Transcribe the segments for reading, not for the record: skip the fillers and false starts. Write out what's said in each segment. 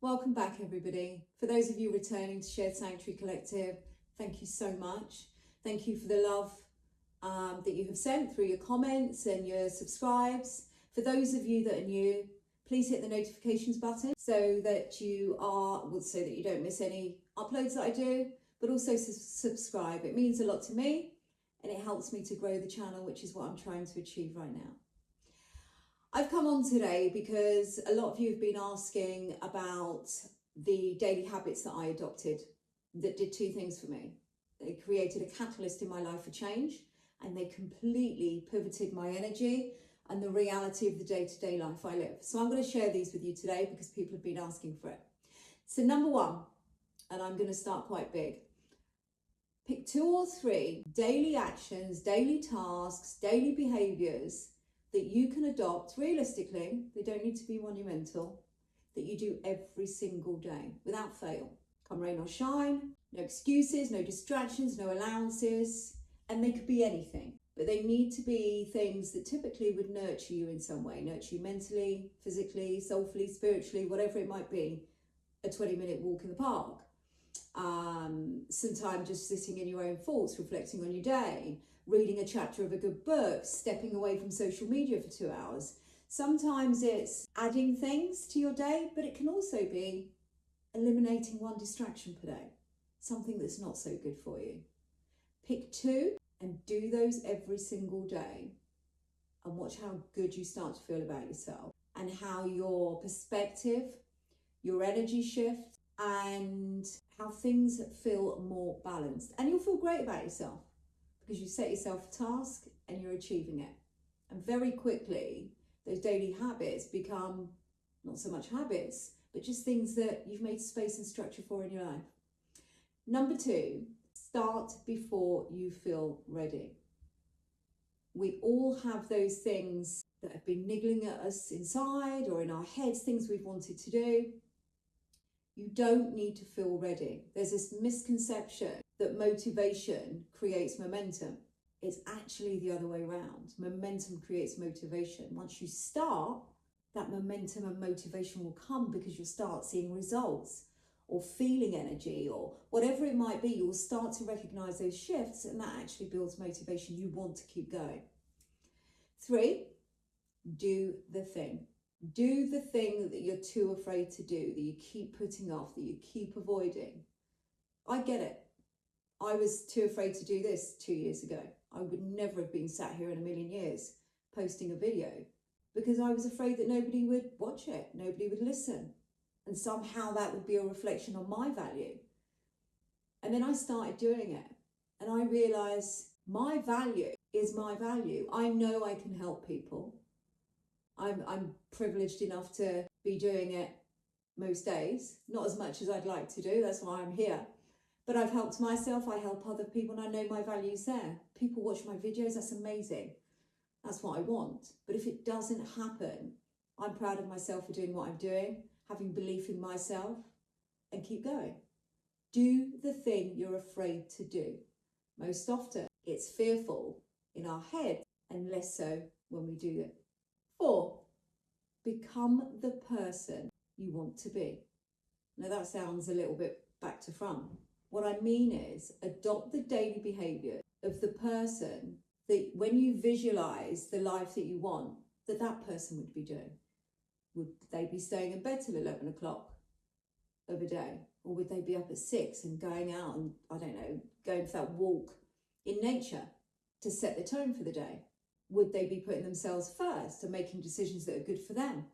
Welcome back, everybody. For those of you returning to Shared Sanctuary Collective, thank you so much. Thank you for the love that you have sent through your comments and your subscribes. For those of you that are new, please hit the notifications button so that you don't miss any uploads that I do, but also subscribe. It means a lot to me and it helps me to grow the channel, which is what I'm trying to achieve right now. I've come on today because a lot of you have been asking about the daily habits that I adopted that did two things for me. They created a catalyst in my life for change, and they completely pivoted my energy and the reality of the day-to-day life I live. So I'm going to share these with you today because people have been asking for it. So number one, and I'm going to start quite big. Pick 2 or 3 daily actions, daily tasks, daily behaviors that you can adopt realistically. They don't need to be monumental, that you do every single day without fail. Come rain or shine, no excuses, no distractions, no allowances, and they could be anything, but they need to be things that typically would nurture you in some way, nurture you mentally, physically, soulfully, spiritually, whatever it might be. A 20-minute walk in the park, sometimes just sitting in your own thoughts, reflecting on your day, reading a chapter of a good book, stepping away from social media for 2 hours. Sometimes it's adding things to your day, but it can also be eliminating 1 distraction per day, something that's not so good for you. Pick 2 and do those every single day, and watch how good you start to feel about yourself and how your perspective, your energy shift, and how things feel more balanced. And you'll feel great about yourself because you set yourself a task and you're achieving it. And very quickly, those daily habits become not so much habits, but just things that you've made space and structure for in your life. Number 2, start before you feel ready. We all have those things that have been niggling at us inside or in our heads, things we've wanted to do. You don't need to feel ready. There's this misconception that motivation creates momentum. It's actually the other way around. Momentum creates motivation. Once you start, that momentum and motivation will come because you'll start seeing results or feeling energy or whatever it might be. You'll start to recognize those shifts, and that actually builds motivation. You want to keep going. 3, do the thing. Do the thing that you're too afraid to do, that you keep putting off, that you keep avoiding. I get it. I was too afraid to do this 2 years ago. I would never have been sat here in a million years posting a video because I was afraid that nobody would watch it, nobody would listen, and somehow that would be a reflection on my value. And then I started doing it, and I realized my value is my value. I know I can help people. I'm privileged enough to be doing it most days, not as much as I'd like to do, that's why I'm here. But I've helped myself, I help other people, and I know my value's there. People watch my videos, that's amazing. That's what I want. But if it doesn't happen, I'm proud of myself for doing what I'm doing, having belief in myself, and keep going. Do the thing you're afraid to do. Most often, it's fearful in our head and less so when we do it. 4, become the person you want to be. Now that sounds a little bit back to front. What I mean is adopt the daily behavior of the person that when you visualize the life that you want, that person would be doing. Would they be staying in bed till 11 o'clock of a day? Or would they be up at 6 and going out and, I don't know, going for that walk in nature to set the tone for the day? Would they be putting themselves first and making decisions that are good for them?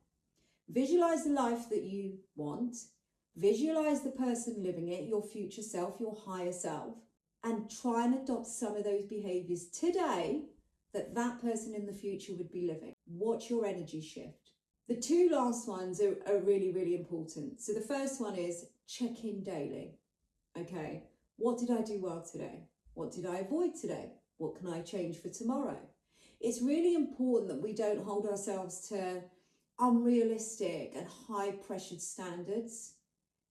Visualize the life that you want. Visualize the person living it, your future self, your higher self, and try and adopt some of those behaviors today that person in the future would be living. Watch your energy shift. The 2 last ones are really, really important. So the first one is check in daily. Okay, what did I do well today? What did I avoid today? What can I change for tomorrow? It's really important that we don't hold ourselves to unrealistic and high-pressured standards.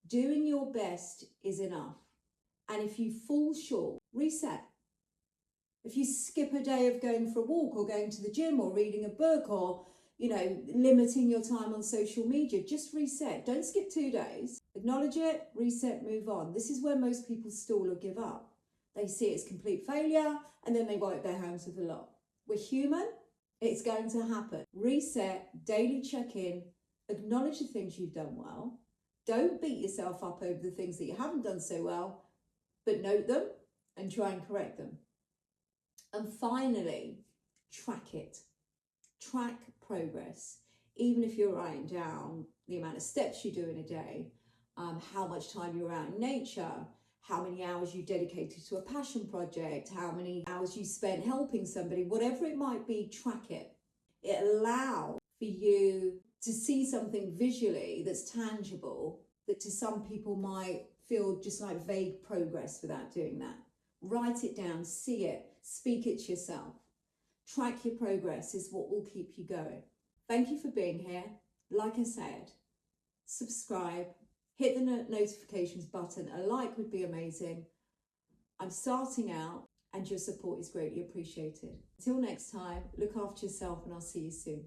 Doing your best is enough. And if you fall short, reset. If you skip a day of going for a walk or going to the gym or reading a book or limiting your time on social media. Just reset. Don't skip 2 days. Acknowledge it, reset, move on. This is where most people stall or give up. They see it as complete failure and then they wipe their hands with a lot. We're human. It's going to happen. Reset, daily check-in, acknowledge the things you've done well. Don't beat yourself up over the things that you haven't done so well, but note them and try and correct them. And finally, track it. Track progress. Even if you're writing down the amount of steps you do in a day, how much time you're out in nature, how many hours you dedicated to a passion project, how many hours you spent helping somebody, whatever it might be, track it. It allows for you to see something visually that's tangible, that to some people might feel just like vague progress without doing that. Write it down, see it, speak it to yourself. Track your progress is what will keep you going. Thank you for being here. Like I said, subscribe, hit the notifications button. A like would be amazing. I'm starting out and your support is greatly appreciated. Until next time, look after yourself and I'll see you soon.